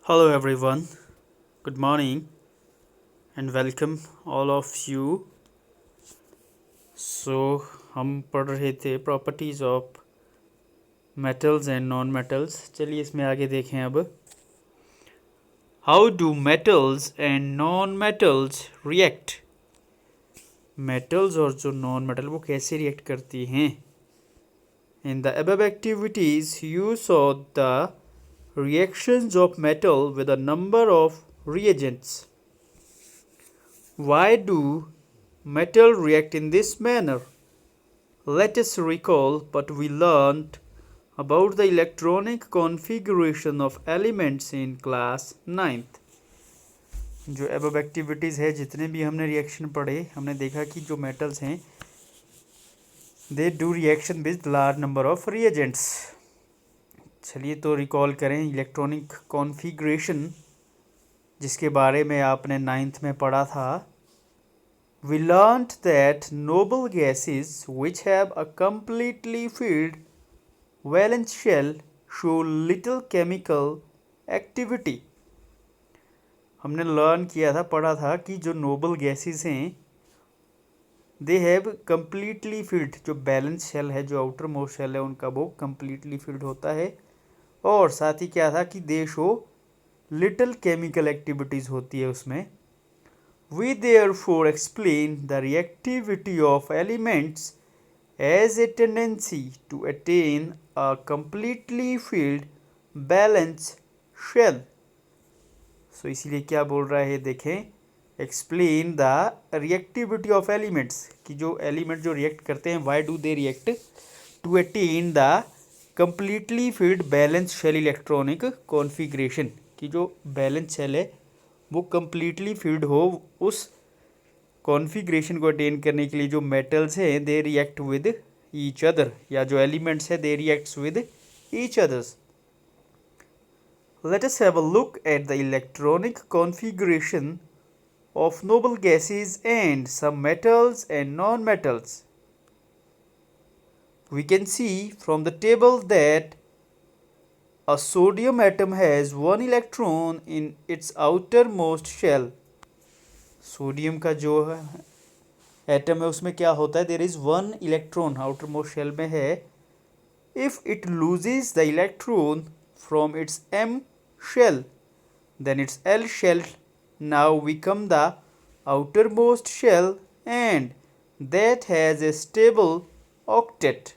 Hello everyone, good morning and welcome all of you. So हम पढ़ रहे थे properties of metals and non metals. चलिए इसमें आगे देखें अब। How do metals and non metals react. Metals और जो नॉन मेटल वो कैसे रिएक्ट करती हैं। In the above activities you saw the reactions of metal with a number of reagents. Why do metal react in this manner? Let us recall what we learned about the electronic configuration of elements in class 9th. जो above activities है, जितने भी हमने reaction पढ़े, हमने देखा कि जो मेटल्स हैं they do reaction with large number of reagents. चलिए तो रिकॉल करें इलेक्ट्रॉनिक कॉन्फ़िगरेशन जिसके बारे में आपने 9th में पढ़ा था। We learnt that noble gases which have a completely filled valence shell show little chemical activity. हमने लर्न किया था, पढ़ा था कि जो नोबल गैसेस हैं दे हैव कम्प्लीटली फिल्ड, जो बैलेंस शेल है, जो आउटर मोस्ट शेल है उनका वो कम्प्लीटली फिल्ड होता है। और साथ ही क्या था कि दे शो लिटिल केमिकल एक्टिविटीज़ होती है उसमें। We therefore explain the reactivity of elements as a tendency to attain a completely filled balanced shell. So इसीलिए क्या बोल रहा है देखें, explain the reactivity of elements कि जो एलिमेंट जो रिएक्ट करते हैं why do they react to attain the completely filled balanced shell electronic configuration कि जो बैलेंस शेल है वो कम्प्लीटली फिल्ड हो। उस कॉन्फ़िगरेशन को अटेन करने के लिए जो मेटल्स हैं they react with each other, या जो एलिमेंट्स हैं they reacts with each others. Let us have a look at the electronic configuration of noble gases and some metals and non metals. We can see from the table that a sodium atom has one electron in its outermost shell. Sodium का जो atom है उसमें क्या होता है, there is one electron outer most shell में है। If it loses the electron from its M shell then its L shell now become the outer most shell and that has a stable octet.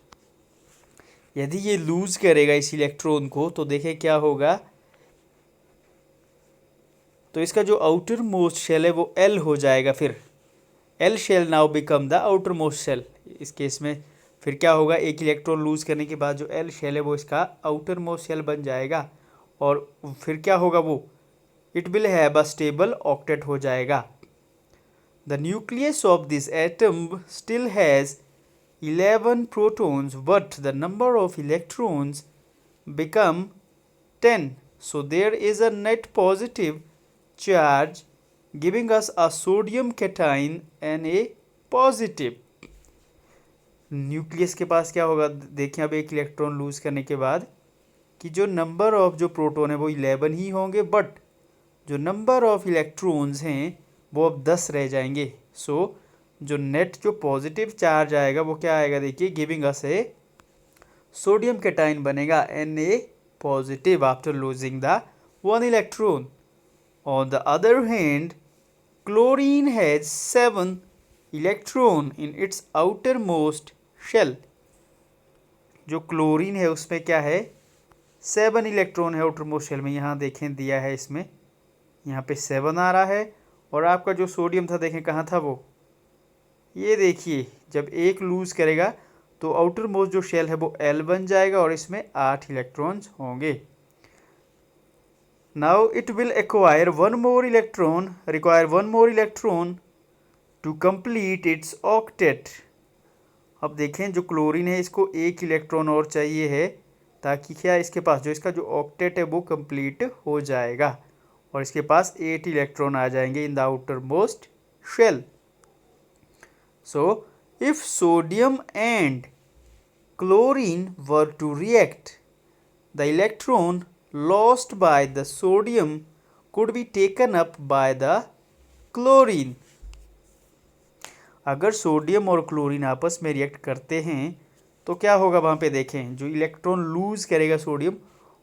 यदि ये loose करेगा इस electron को तो देखें क्या होगा, तो इसका जो आउटर मोस्ट शेल है वो एल हो जाएगा। फिर L shell now become the outer most shell. इस केस में फिर क्या होगा, एक इलेक्ट्रॉन लूज करने के बाद जो एल शेल है वो इसका आउटर मोस्ट शेल बन जाएगा और फिर क्या होगा, वो it will have a stable octet हो जाएगा। The nucleus of this atom still has 11 protons, but the number of electrons become 10. So there is a net positive charge giving us a sodium cation and a positive. Nucleus के पास क्या होगा, देखें अब एक electron lose करने के बाद कि जो नंबर ऑफ जो प्रोटॉन है वो 11 ही होंगे, बट जो नंबर ऑफ इलेक्ट्रॉन्स हैं वो अब 10 रह जाएंगे। सो जो नेट जो पॉजिटिव चार्ज आएगा वो क्या आएगा, देखिए giving us a sodium cation बनेगा an a positive after losing the one electron. On the other hand chlorine has 7 electron in its outer most shell. जो क्लोरीन है उसमें क्या है, 7 इलेक्ट्रॉन है आउटर मोस्ट शेल में। यहाँ देखें दिया है इसमें, यहाँ पे 7 आ रहा है। और आपका जो सोडियम था देखें कहाँ था वो, ये देखिए जब एक लूज करेगा तो आउटर मोस्ट जो शेल है वो एल बन जाएगा और इसमें 8 इलेक्ट्रॉन्स होंगे। Now it will acquire one more electron to complete its octet. अब देखें जो क्लोरीन है इसको एक इलेक्ट्रॉन और चाहिए है ताकि क्या इसके पास जो इसका जो ऑक्टेट है वो कंप्लीट हो जाएगा और इसके पास 8 इलेक्ट्रॉन आ जाएंगे in the outer most shell. So, if sodium and chlorine were to react, the electron lost by the sodium could be taken up by the chlorine. अगर सोडियम और क्लोरीन आपस में रिएक्ट करते हैं तो क्या होगा वहाँ पे देखें, जो इलेक्ट्रॉन लूज करेगा सोडियम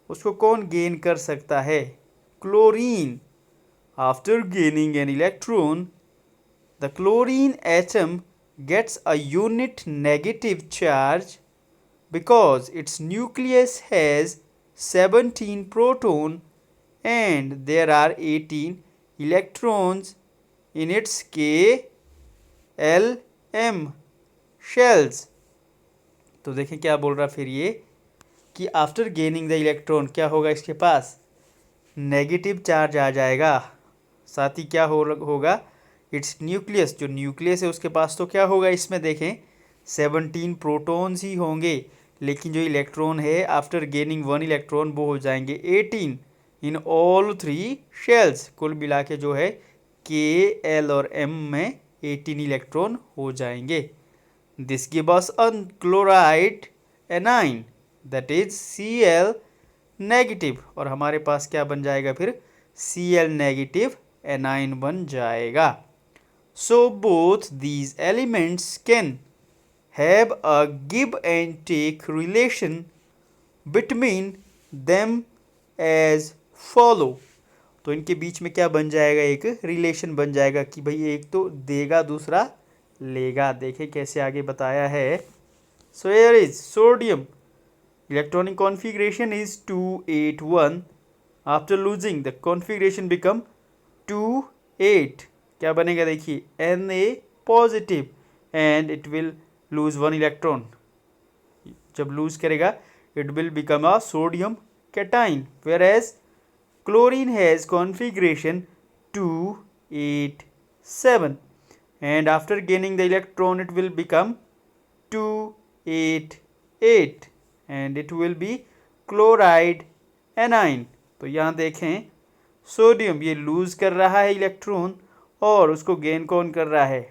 उसको कौन गेन कर सकता है, chlorine. After gaining an electron the chlorine atom gets a unit negative charge because its nucleus has 17 proton and there are 18 electrons in its KLM shells. तो देखें क्या बोल रहा फिर ये कि आफ्टर गेनिंग द इलेक्ट्रॉन क्या होगा, इसके पास नेगेटिव चार्ज आ जाएगा. साथ ही क्या होगा, इट्स न्यूक्लियस, जो न्यूक्लियस है उसके पास तो क्या होगा, इसमें देखें 17 प्रोटॉन्स ही होंगे, लेकिन जो इलेक्ट्रॉन है आफ्टर गेनिंग वन इलेक्ट्रॉन वो हो जाएंगे 18 इन ऑल 3 शेल्स. कुल मिला के जो है KL और M में 18 इलेक्ट्रॉन हो जाएंगे. This give us a chloride A9 that is Cl negative, और हमारे पास क्या बन जाएगा फिर, Cl नेगेटिव एनाइन बन जाएगा. So both these elements can have a give and take relation between them as follow. तो इनके बीच में क्या बन जाएगा, एक रिलेशन बन जाएगा कि भाई एक तो देगा दूसरा लेगा. देखें कैसे आगे बताया है. So here is sodium electronic configuration is 281. After losing the configuration become 2,8. क्या बनेगा देखिए, Na positive and it will lose one electron. जब लूज करेगा it will become a sodium cation, whereas chlorine has configuration 287 and after gaining the electron it will become 288 and it will be chloride anion. तो यहाँ देखें sodium ये loose कर रहा है electron और उसको गेन कौन कर रहा है,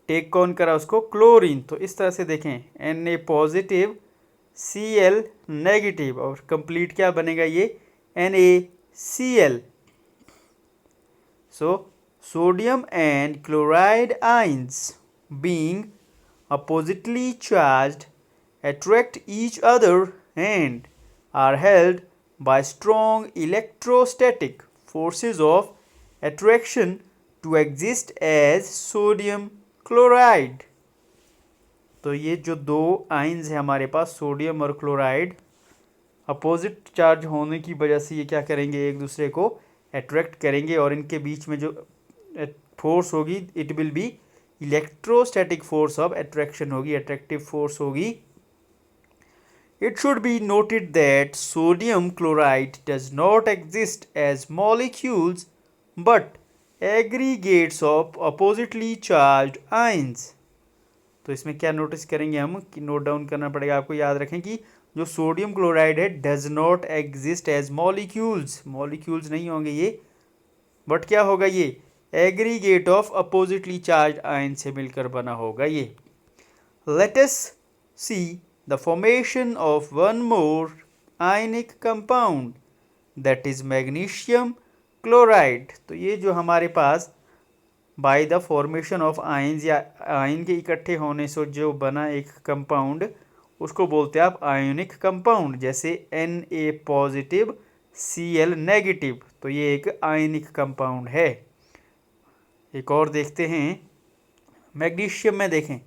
टेक कौन कर रहा है उसको, क्लोरीन. तो इस तरह से देखें Na पॉजिटिव Cl नेगेटिव और कंप्लीट क्या बनेगा ये NaCl. So sodium and chloride ions being oppositely charged attract each other and are held by strong electrostatic forces of attraction to exist as sodium chloride. तो ये जो दो ions है हमारे पास सोडियम और क्लोराइड, अपोजिट चार्ज होने की वजह से ये क्या करेंगे, एक दूसरे को अट्रैक्ट करेंगे और इनके बीच में जो फोर्स होगी it will be electrostatic force of attraction होगी, अट्रैक्टिव फोर्स होगी. It should be noted that sodium chloride does not exist as molecules but aggregates of oppositely charged ions. तो इसमें क्या नोटिस करेंगे हम कि नोट डाउन करना पड़ेगा, आपको याद रखें कि जो सोडियम क्लोराइड है does not exist as molecules, molecules नहीं होंगे ये, बट क्या होगा ये aggregate of oppositely charge ion से मिलकर बना होगा ये. Let us see the formation of one more ionic compound that is magnesium chloride. तो ये जो हमारे पास by the formation of ions या आयन के इकट्ठे होने से जो बना एक कंपाउंड उसको बोलते हैं आप आयोनिक कंपाउंड. जैसे Na पॉजिटिव Cl नेगेटिव, तो ये एक आयनिक कंपाउंड है. एक और देखते हैं मैग्नीशियम में, देखें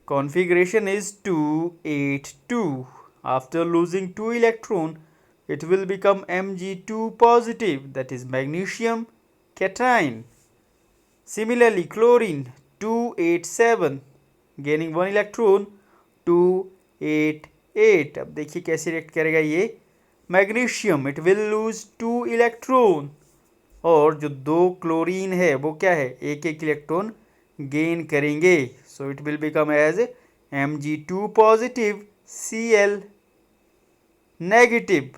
configuration is 282. After losing 2 electron it will become Mg2 positive, that is magnesium cation. Similarly chlorine 287 gaining 1 electron 288. अब देखिए कैसे रिएक्ट करेगा ये magnesium, it will loose 2 electron और जो दो क्लोरीन है वो क्या है एक एक इलेक्ट्रॉन गेन करेंगे. So it will become as Mg2 positive Cl negative.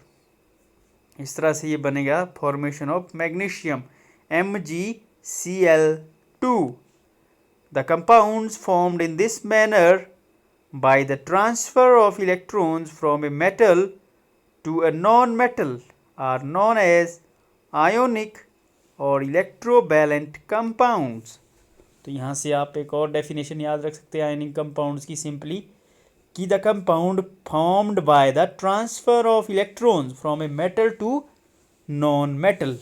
इस तरह से ये बनेगा formation of magnesium MgCl2. The compounds formed in this manner by the transfer of electrons from a metal to a non-metal are known as ionic और electrovalent compounds. तो यहाँ से आप एक और डेफिनेशन याद रख सकते हैं आयनिक कंपाउंड्स की, सिंपली कि the compound formed by the transfer of electrons from a metal to non metal,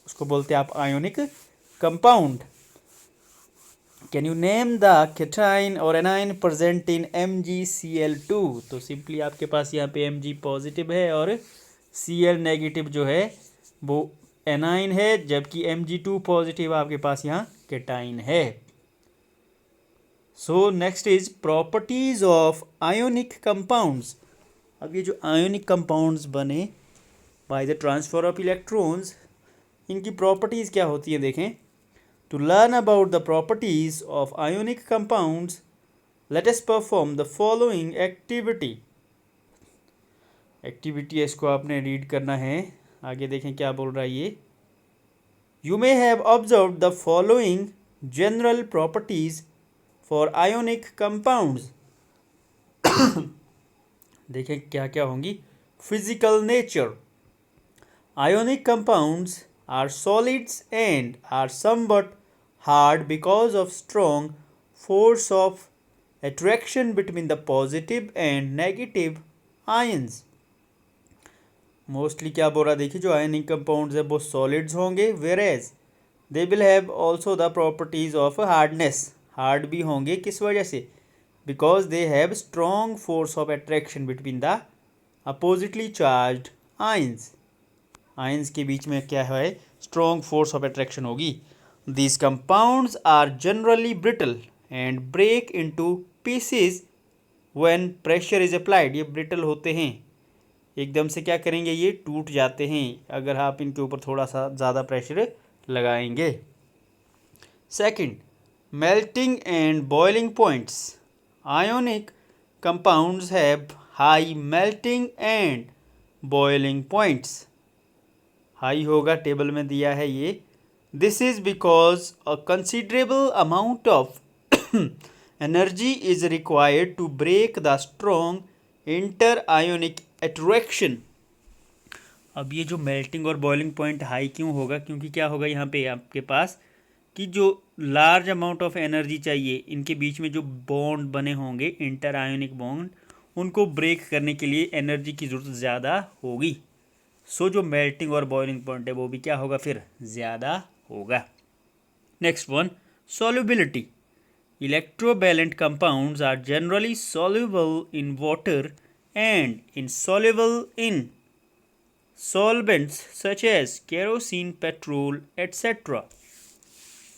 उसको बोलते हैं आप ionic compound. Can you name the cation और एनाइन प्रेजेंट इन MgCl2? तो सिंपली आपके पास यहाँ पे Mg पॉजिटिव है और Cl नेगेटिव जो है वो एनाइन है, जबकि Mg2 पॉजिटिव आपके पास यहाँ केटाइन है। So next is properties of ionic compounds. अब ये जो आयोनिक कंपाउंड्स बने bye the transfer of electrons, इनकी प्रॉपर्टीज क्या होती है देखें। To learn about the properties of ionic compounds, let us perform the following activity. Activity इसको आपने रीड करना है, आगे देखें क्या बोल रहा है ये। You may have observed the following general properties for ionic compounds. देखें क्या क्या होंगी। Physical nature. Ionic compounds are solids and are somewhat hard because of strong force of attraction between the positive and negative ions. Mostly क्या बोल रहा है देखिए, जो आयनिक कंपाउंड्स है वो सॉलिड्स होंगे, whereas they will have also the properties of hardness, hard भी होंगे, किस वजह से, because they have strong force of attraction between the oppositely charged ions. Ions के बीच में क्या है, स्ट्रॉन्ग फोर्स ऑफ अट्रैक्शन होगी। These compounds are generally brittle and break into pieces when pressure is applied. ये brittle होते हैं, एकदम से क्या करेंगे, ये टूट जाते हैं अगर आप इनके ऊपर थोड़ा सा ज़्यादा प्रेशर लगाएंगे। Second, melting and boiling points. Ionic compounds have high melting and boiling points. High होगा, टेबल में दिया है ये। This is because a considerable amount of energy is required to break the strong inter-ionic attraction. अब ये जो melting और boiling point high क्यों होगा, क्योंकि क्या होगा यहाँ पे आपके पास कि जो लार्ज अमाउंट ऑफ एनर्जी चाहिए, इनके बीच में जो बॉन्ड बने होंगे इंटर आयोनिक बॉन्ड, उनको ब्रेक करने के लिए एनर्जी की ज़रूरत ज़्यादा होगी। सो जो मेल्टिंग और बॉइलिंग पॉइंट है वो भी क्या होगा, फिर ज़्यादा होगा। Next one, solubility. Electrovalent compounds are generally soluble in water and insoluble in solvents such as kerosene, petrol, etc.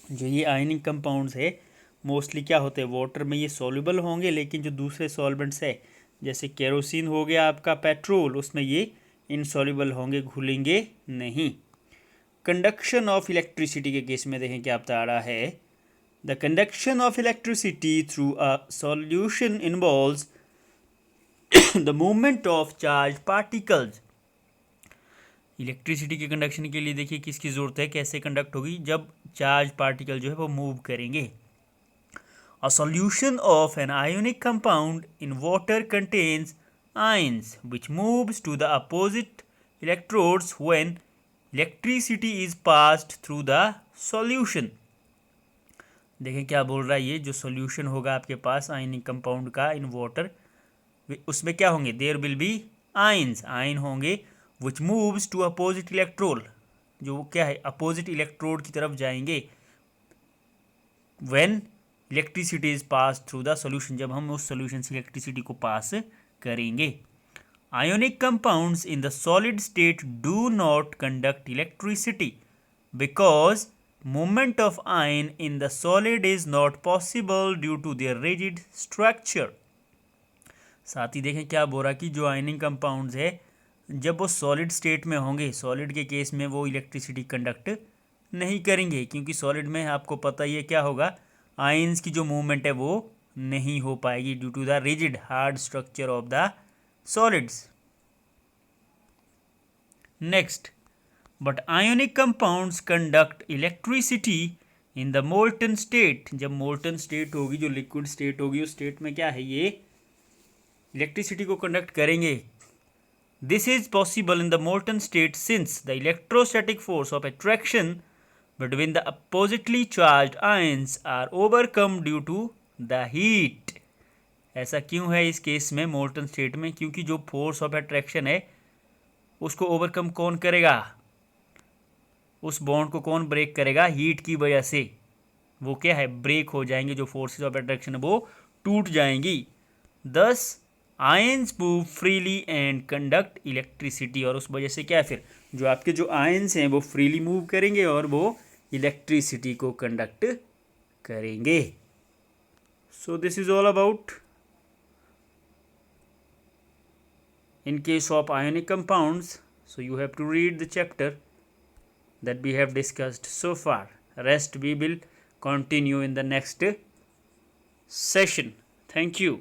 जो ये आयनिक कंपाउंड्स है मोस्टली क्या होते हैं, वाटर में ये सॉल्युबल होंगे, लेकिन जो दूसरे सॉल्वेंट्स है जैसे केरोसिन हो गया आपका, पेट्रोल, उसमें ये इनसॉल्युबल होंगे, घुलेंगे नहीं। कंडक्शन ऑफ इलेक्ट्रिसिटी के केस में देखें क्या बता रहा है। The conduction of electricity through a solution involves the movement of charge particles. Electricity के कंडक्शन के लिए देखिए किसकी ज़रूरत है, कैसे कंडक्ट होगी, जब चार्ज पार्टिकल जो है वो मूव करेंगे। A solution of an ionic compound in water contains ions which moves to the opposite electrodes when electricity is passed through the solution. देखें क्या बोल रहा है, ये जो सॉल्यूशन होगा आपके पास आयनिक कंपाउंड का इन वाटर, उसमें क्या होंगे, there will be ions, ion होंगे, which moves to opposite electrode, जो क्या है अपोजिट इलेक्ट्रोड की तरफ जाएंगे, when electricity is pass through the solution, जब हम उस सॉल्यूशन से इलेक्ट्रिसिटी को पास करेंगे। Ionic compounds in the solid state do not conduct electricity because movement of ion in the solid is not possible due to their rigid structure. साथ ही देखें क्या बोल रहा कि जो आयनिक कंपाउंड्स है जब वो सॉलिड स्टेट में होंगे, सॉलिड के केस में वो इलेक्ट्रिसिटी कंडक्ट नहीं करेंगे, क्योंकि सॉलिड में आपको पता ही है क्या होगा, आयंस की जो मूवमेंट है वो नहीं हो पाएगी due to the rigid hard structure of the solids. Next, but ionic compounds conduct electricity in the molten state. जब molten state होगी, जो liquid state होगी, उस state में क्या है, ये इलेक्ट्रिसिटी को कंडक्ट करेंगे। This is possible in the molten state since the electrostatic force of attraction between the oppositely charged ions are overcome due to the heat. ऐसा क्यों है इस केस में मोल्टन स्टेट में? क्योंकि जो फोर्स ऑफ अट्रैक्शन है उसको ओवरकम कौन करेगा? उस बॉन्ड को कौन ब्रेक करेगा? हीट की वजह से वो क्या है, ब्रेक हो जाएंगे। जो फोर्सेस ऑफ अट्रैक्शन है वो टूट जाएंगी। दस ions move freely and conduct electricity, और उस वजह से क्या है, फिर जो आपके जो आयंस हैं वो फ्रीली मूव करेंगे और वो इलेक्ट्रिसिटी को कंडक्ट करेंगे। So this is all about in case of ionic compounds. So you have to read the chapter that we have discussed so far. Rest we will continue in the next session. Thank you.